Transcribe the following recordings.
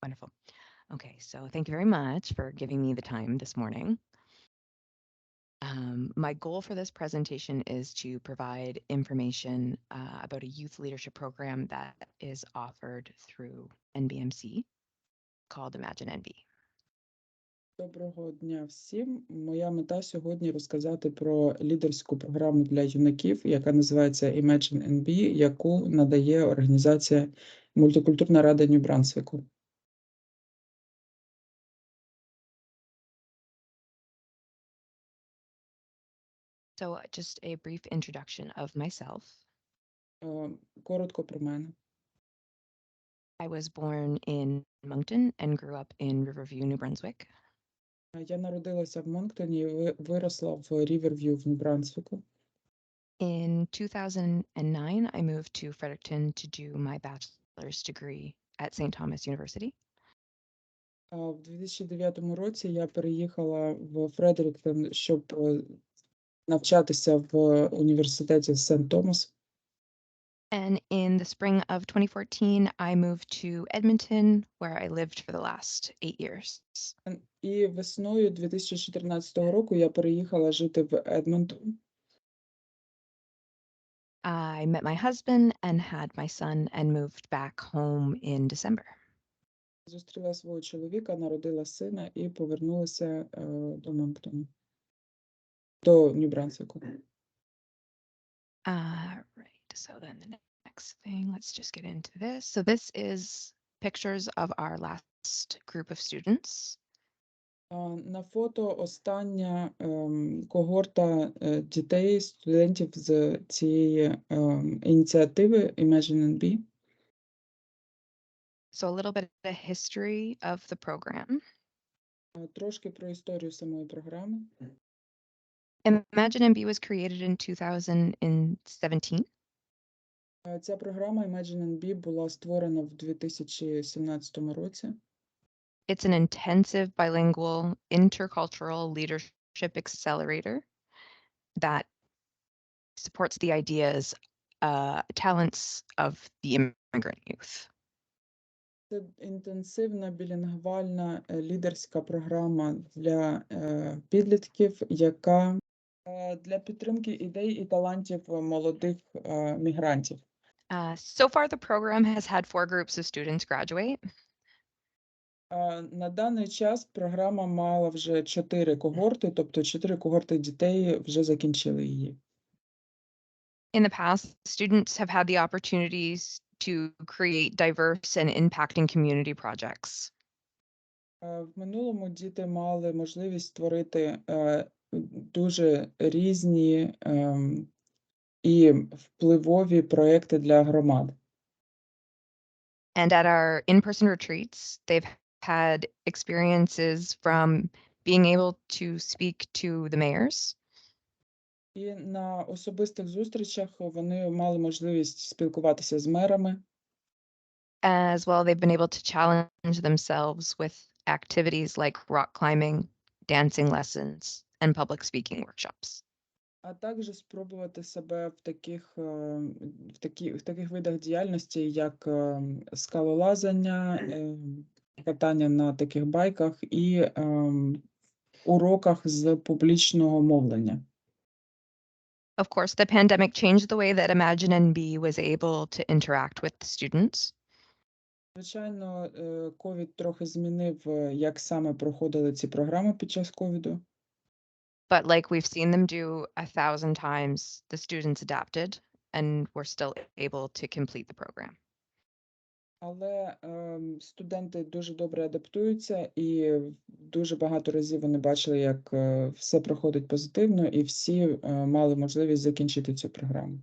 Wonderful. Okay, so thank you very much for giving me the time this morning. My goal for this presentation is to provide information about a youth leadership program that is offered through NBMC called Imagine NB. Доброго дня всім. Моя мета сьогодні розказати про лідерську програму для юнаків, яка називається Imagine NB, яку надає організація Мультикультурна рада Нью-Брансвіку. So just a brief introduction of myself. Коротко про мене. I was born in Moncton and grew up in Riverview, New Brunswick. Я народилася в Монктоні і виросла в Ріверв'ю в Нью-Брансвіку. In 2009, I moved to Fredericton to do my bachelor's degree at St. Thomas University. В 2009 році я переїхала в Фредеріктон, щоб навчатися в університеті Сент-Томас. And in the spring of 2014, I moved to Edmonton, where I lived for the last 8 years. І весною 2014 року я переїхала жити в Едмонтон. I met my husband and had my son and moved back home in December. Зустріла свого чоловіка, народила сина і повернулася до Монктону, до Нью-Брансвіку. Right, so then the next thing, let's just get into this. So this is pictures of our last group of students. На фото остання когорта дітей, студентів з цієї ініціативи Imagine NB. So a little bit of the history of the program. Трошки про історію самої програми. Imagine NB was created in 2017. Ця програма Imagine NB була створена в 2017 році. It's an intensive bilingual intercultural leadership accelerator that supports the ideas, talents of the immigrant youth. Це інтенсивна білінгвальна лідерська програма для підлітків, яка для підтримки ідей і талантів молодих мігрантів. So far, the program has had 4 groups of students graduate. На даний час програма мала вже 4 когорти, тобто 4 когорти дітей вже закінчили її. In the past, students have had the opportunities to create diverse and impacting community projects. В минулому діти мали можливість створити дуже різні і впливові проекти для громад. And at our in-person retreats, they've had experiences from being able to speak to the mayors. І на особистих зустрічах вони мали можливість спілкуватися з мерами. As well, they've been able to challenge themselves with activities like rock climbing, dancing lessons, and public speaking workshops. А також спробувати себе в таких видах діяльності, як скалолазання, катання на таких байках і уроках з публічного мовлення. Of course, the pandemic changed the way that Imagine NB was able to interact with the students. Звичайно, ковід трохи змінив, як саме проходили ці програми під час ковіду. But like we've seen them do 1,000 times, the students adapted and were still able to complete the program. Але студенти дуже добре адаптуються, і дуже багато разів вони бачили, як все проходить позитивно, і всі мали можливість закінчити цю програму.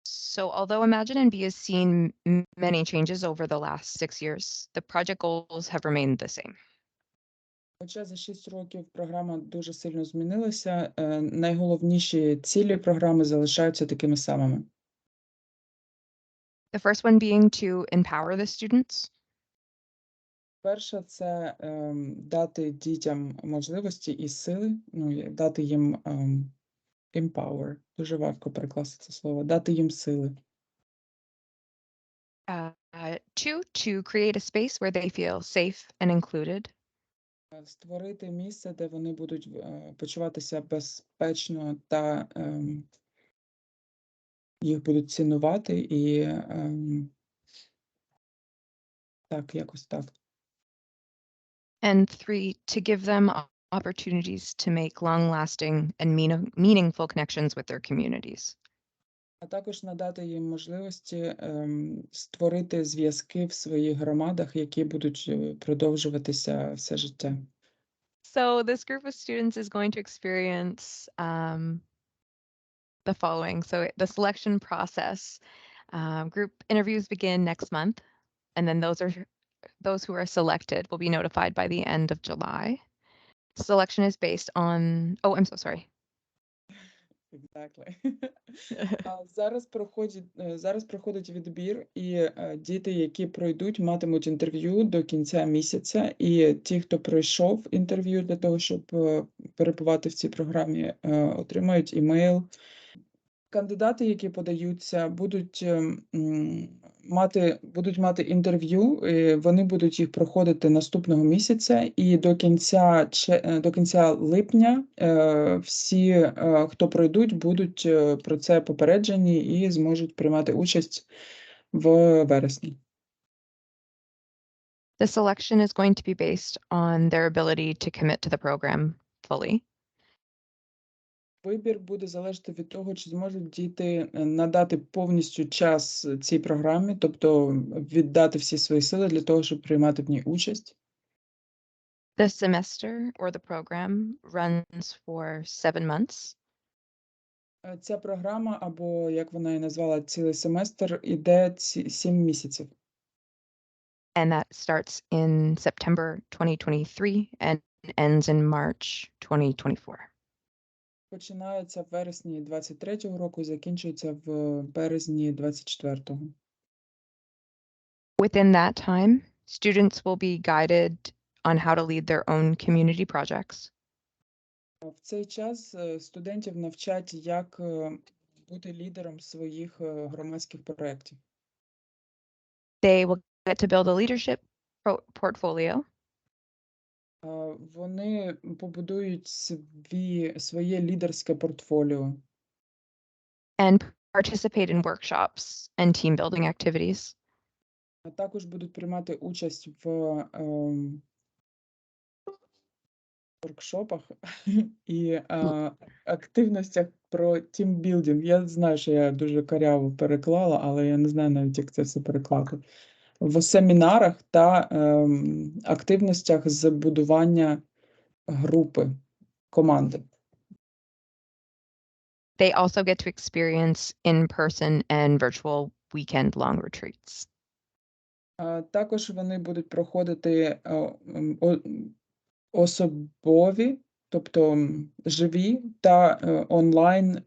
So although Imagine NB has seen many changes over the last 6 years, the project goals have remained the same. Хоча за 6 років програма дуже сильно змінилася, найголовніші цілі програми залишаються такими самими. The first one being to empower the students. Перше – це дати дітям можливості і сили, дати їм empower. Дуже важко перекласти це слово. Дати їм сили. 2, to create a space where they feel safe and included. Створити місце, де вони будуть почуватися безпечно та їх будуть цінувати і так, якось так. And 3, to give them opportunities to make long-lasting and meaningful connections with their communities. А також надати їм можливості створити зв'язки в своїх громадах, які будуть продовжуватися все життя. So this group of students is going to experience the following. So the selection process, group interviews begin next month, and then those who are selected will be notified by the end of July. Selection is based on, oh, I'm so sorry. Exactly. Зараз проходить відбір, і діти, які пройдуть, матимуть інтерв'ю до кінця місяця. І ті, хто пройшов інтерв'ю для того, щоб перебувати в цій програмі, отримають імейл. Кандидати, які подаються, будуть мати інтерв'ю, вони будуть їх проходити наступного місяця, і до кінця липня всі, хто пройдуть, будуть про це попереджені і зможуть приймати участь в вересні. The selection is going to be based on their ability to commit to the program fully. Вибір буде залежати від того, чи зможуть діти надати повністю час цій програмі, тобто віддати всі свої сили для того, щоб приймати в ній участь. The semester or the program runs for 7 months. Ця програма, або, як вона і назвала, цілий семестр, іде 7 місяців. And that starts in September 2023 and ends in March 2024. Починається в вересні 23-го року, закінчується в березні 24-го. Within that time, students will be guided on how to lead their own community projects. В цей час студентів навчать, як бути лідером своїх громадських проєктів. They will get to build a leadership portfolio. Вони побудують своє лідерське портфоліо. And participate in workshops and team building activities. А також будуть приймати участь в воркшопах і активностях про тімбілдинг. Я знаю, що я дуже каряво переклала, але я не знаю навіть, як це все переклати. В семінарах та активностях з будування групи, команди. They also get to experience in-person and virtual weekend-long retreats. Також вони будуть проходити особові, тобто живі та онлайн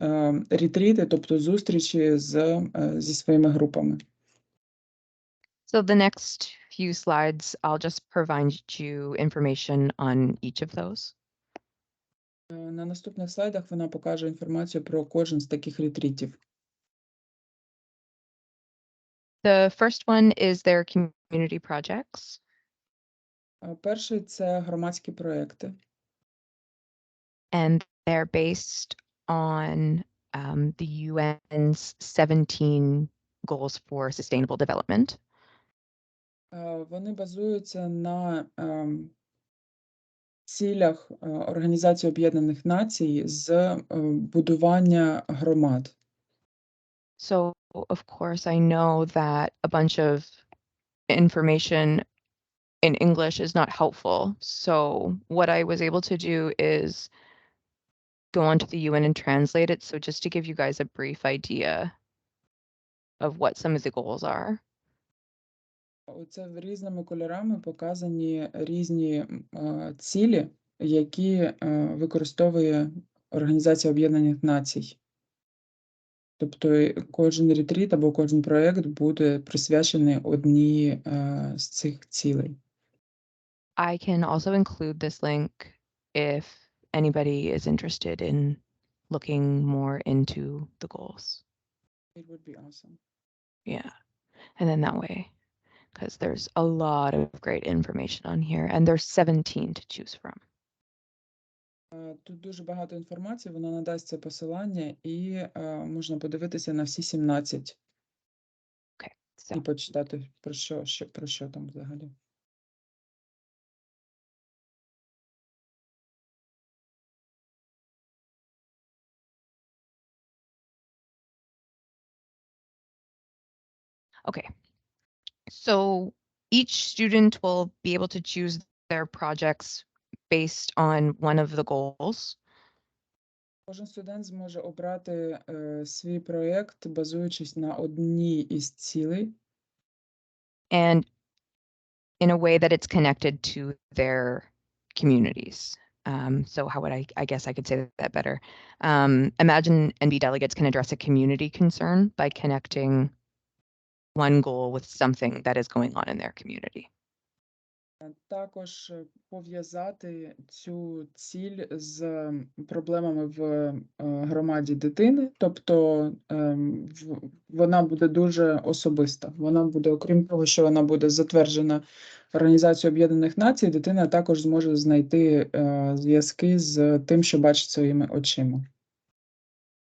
ретріти, тобто зустрічі зі своїми групами. So the next few slides, I'll just provide you information on each of those. На наступних слайдах вона покаже інформацію про кожен з таких ретрітів. The first one is their community projects. Перший – це громадські проекти. And they're based on the UN's 17 goals for sustainable development. Вони базуються на цілях Організації Об'єднаних Націй з будування громад. So, of course, I know that a bunch of information in English is not helpful. So what I was able to do is go onto the UN and translate it. So just to give you guys a brief idea of what some of the goals are. Оце різними кольорами показані різні цілі, які використовує Організація Об'єднаних Націй. Тобто кожен ретріт або кожен проєкт буде присвячений одній з цих цілей. I can also include this link if anybody is interested in looking more into the goals. It would be awesome. Yeah. And then that way, because there's a lot of great information on here, and there's 17 to choose from. Тут дуже багато інформації, вона надасть це посилання, і можна подивитися на всі 17 Okay. і So почитати, про що там взагалі. okay. So each student will be able to choose their projects based on one of the goals. Кожен студент зможе обрати свій проєкт, базуючись на одній із цілей, And in a way that it's connected to their communities. So how would I guess I could say that better. Imagine NB delegates can address a community concern by connecting one goal with something that is going on in their community. також пов'язати цю ціль з проблемами в громаді дитини, тобто вона буде дуже особиста. Вона буде, окрім того, що вона буде затверджена Організацією Об'єднаних Націй, дитина також зможе знайти зв'язки з тим, що бачить своїми очима.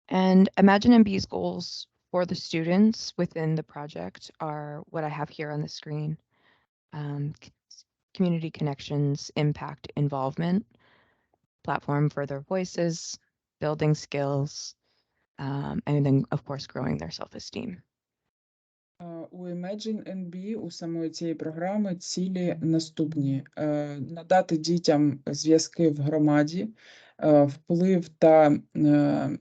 And Imagine NB's goals for the students within the project are what I have here on the screen. Community connections, impact, involvement, platform for their voices, building skills, and then, of course, growing their self-esteem. У Imagine NB, у самої цієї програми, цілі наступні. Надати дітям зв'язки в громаді, вплив та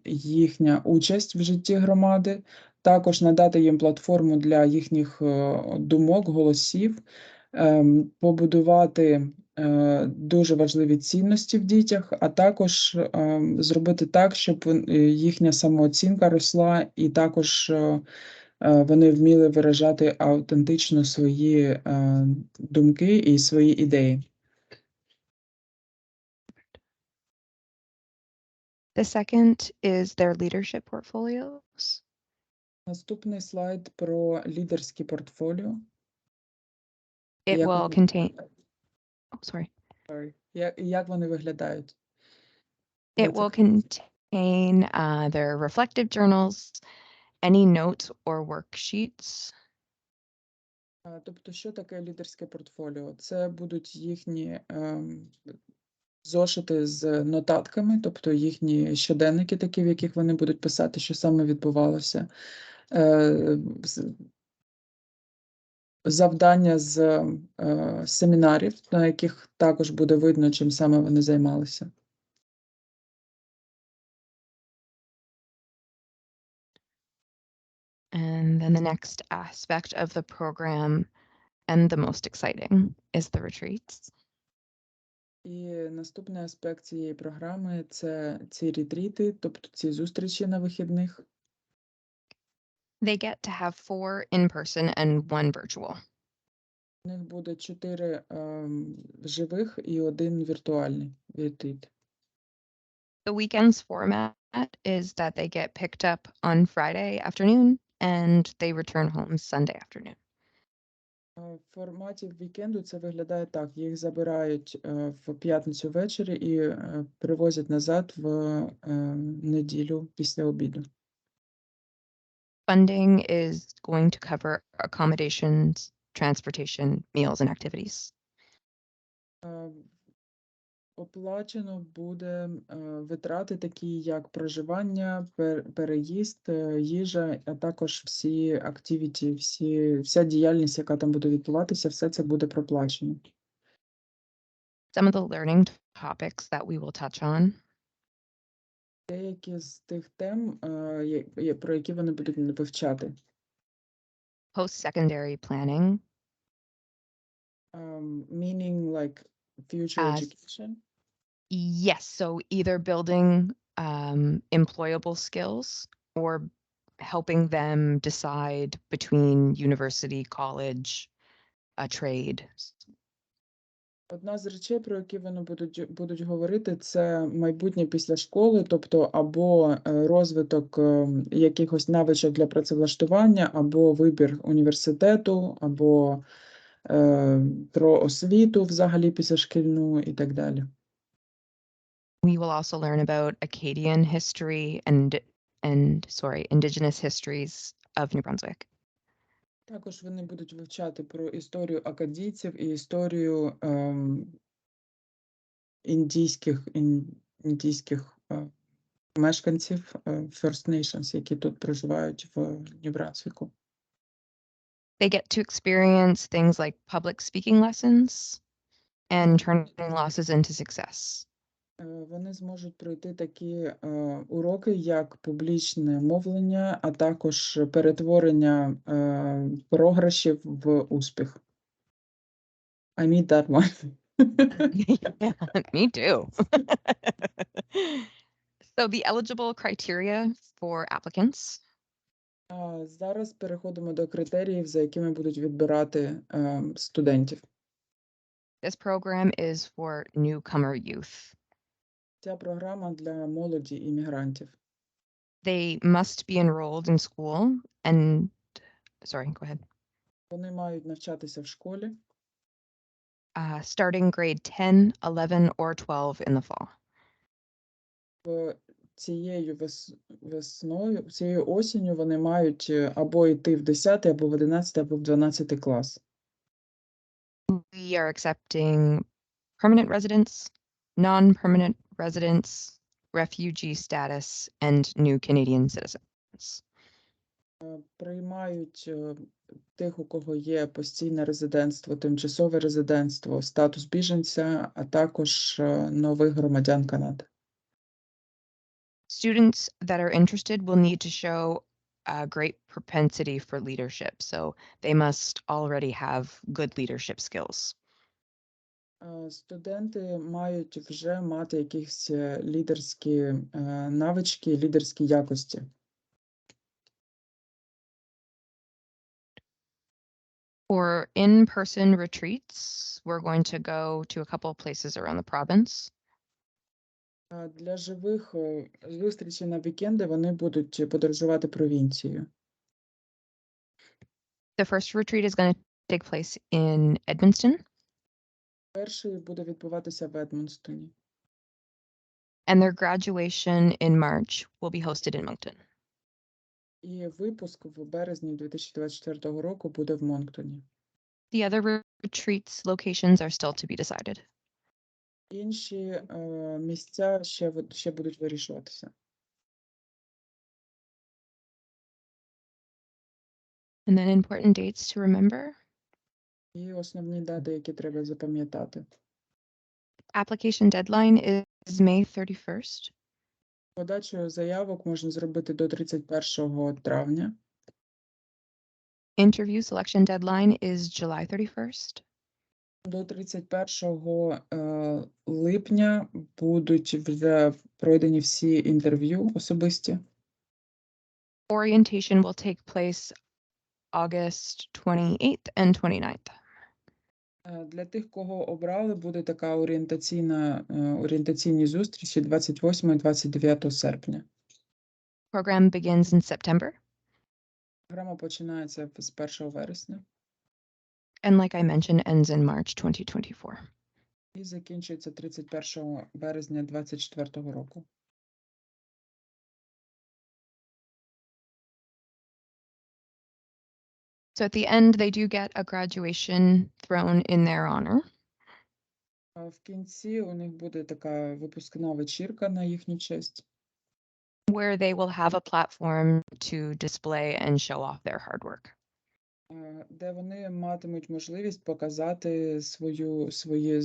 їхня участь в житті громади, також надати їм платформу для їхніх думок, голосів, побудувати дуже важливі цінності в дітях, а також зробити так, щоб їхня самооцінка росла, і також вони вміли виражати автентично свої думки і свої ідеї. The second is their leadership portfolios. Наступний слайд про лідерські портфоліо. It Як will вони contain, виглядають? oh, sorry. Як вони виглядають? It will contain their reflective journals, any notes or worksheets. Тобто, що таке лідерське портфоліо? Це будуть їхні зошити з нотатками, тобто їхні щоденники такі, в яких вони будуть писати, що саме відбувалося. Завдання з семінарів, на яких також буде видно, чим саме вони займалися. And then the next aspect of the program, and the most exciting, is the retreats. І наступний аспект цієї програми – це ці ретріти, тобто ці зустрічі на вихідних. They get to have 4 in-person and 1 virtual. У них буде 4 живих і 1 віртуальний ретріт. The weekend's format is that they get picked up on Friday afternoon and they return home Sunday afternoon. В форматі вікенду це виглядає так. Їх забирають в п'ятницю ввечері і привозять назад в неділю після обіду. Funding is going to cover accommodations, transportation, meals, and activities. Оплачено буде витрати такі, як проживання, переїзд, їжа, а також всі активіті, вся діяльність, яка там буде відбуватися, все це буде проплачено. Some of the learning topics that we will touch on Деякі з тих тем, про які вони будуть вивчати. post-secondary planning, Meaning like future education. yes, so either building employable skills or helping them decide between university, college, a trade. Одна з речей, про які вони будуть говорити, це майбутнє після школи, тобто або розвиток якихось навичок для працевлаштування, або вибір університету, або про освіту взагалі післязашкільну і так далі. We will also learn about Acadian history and indigenous histories of New Brunswick. Також вони будуть вивчати про історію акадійців і історію індійських мешканців First Nations, які тут проживають в Нью-Брансвіку. They get to experience things like public speaking lessons and turning losses into success. Вони зможуть пройти такі уроки, як публічне мовлення, а також перетворення програшів в успіх. I need that one. Yeah, me too. So the eligible criteria for applicants. Зараз переходимо до критеріїв, за якими будуть відбирати студентів. This program is for newcomer youth. Ця програма для молоді іммігрантів. They must be enrolled in school and, sorry, go ahead. Вони мають навчатися в школі. Starting grade 10, 11, or 12 in the fall. Цією осінню вони мають або йти в 10, або в 11, або в 12 клас. We are accepting permanent residents, non-permanent residents, refugee status, and new Canadian citizens. Приймають тих, у кого є постійне резидентство, тимчасове резидентство, статус біженця, а також нових громадян Канади. Students that are interested will need to show a great propensity for leadership, so they must already have good leadership skills. Студенти мають вже мати якісь лідерські навички, лідерські якості. For in-person retreats, we're going to go to a couple of places around the province. Для живих зустрічей на вікенди вони будуть подорожувати провінцією. The first retreat is going to take place in Edmundston. Перший буде відбуватися в Едмонстоні. And their graduation in March will be hosted in Moncton. І випуск в березні 2024 року буде в Монктоні. The other retreats locations are still to be decided. Інші місця ще будуть вирішуватися. And then important dates to remember. І основні дати, які треба запам'ятати. Application deadline is May 31st. Подачу заявок можна зробити до 31 травня. Interview selection deadline is July 31st. До 31 липня будуть вже пройдені всі інтерв'ю особисті. Orientation will take place August 28th and 29th. Для тих, кого обрали, буде така орієнтаційні зустрічі 28 і 29 серпня. Program begins in September. Програма починається з 1 вересня. And like I mentioned, ends in March 2024. І закінчується 31 березня 2024 року. So at the end, they do get a graduation thrown in their honor. В кінці у них буде така випускна вечірка на їхню честь. Where they will have a platform to display and show off their hard work. Де вони матимуть можливість показати свої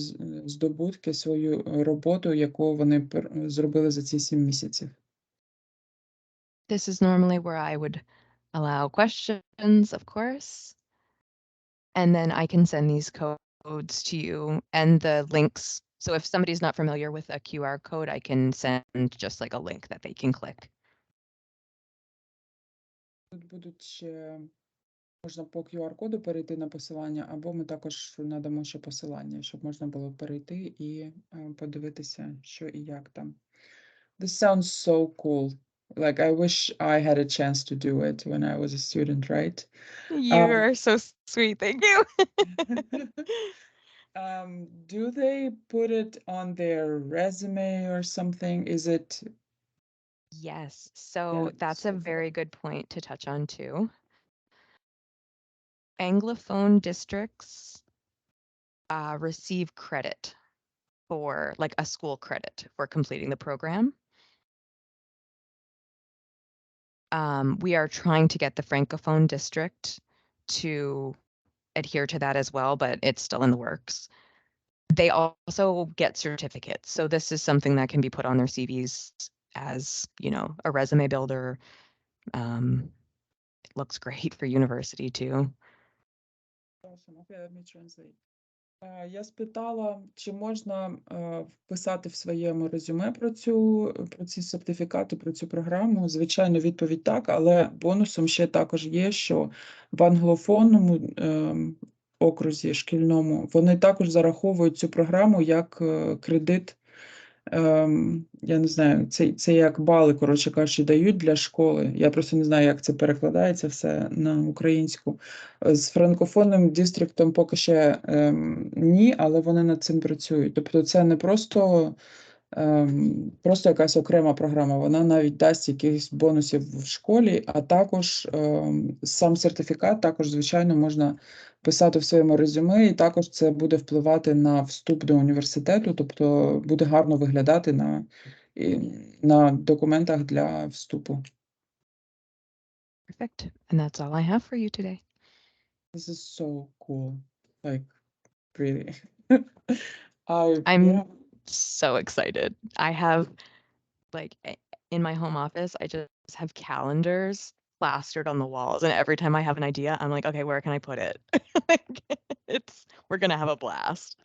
здобутки, свою роботу, яку вони зробили за ці 7 місяців. This is normally where I would allow questions, of course. And then I can send these codes to you and the links. So if somebody's not familiar with a QR code, I can send just like a link that they can click. Тут будуть ще Можна по QR-коду перейти на посилання, або ми також надамо ще посилання, щоб можна було перейти і подивитися, що і як там. This sounds so cool. Like, I wish I had a chance to do it when I was a student, right? You are so sweet. Thank you. Do they put it on their resume or something? Is it? Yes. So Yeah, that's a so very good point to touch on too. Anglophone districts receive credit for like a school credit for completing the program. We are trying to get the Francophone district to adhere to that as well, but it's still in the works. They also get certificates. So this is something that can be put on their CVs as, you know, a resume builder. It looks great for university too. Awesome. Okay, let me translate. Я спитала, чи можна вписати в своєму резюме про ці сертифікати, про цю програму. Звичайно, відповідь так, але бонусом ще також є, що в англофонному окрузі шкільному вони також зараховують цю програму як кредит. Я не знаю, це як бали, коротше кажучи, дають для школи. Я просто не знаю, як це перекладається все на українську. З франкофонним дистріктом поки ще ні, але вони над цим працюють. Тобто це не просто якась окрема програма, вона навіть дасть якихось бонусів в школі, а також сам сертифікат також, звичайно, можна писати в своєму резюме, і також це буде впливати на вступ до університету, тобто буде гарно виглядати на документах для вступу. Perfect. And that's all I have for you today. This is so cool. Like, really. I'm so excited. I have like in my home office, I just have calendars plastered on the walls, and every time I have an idea, I'm like, okay, where can I put it? Like, we're gonna have a blast.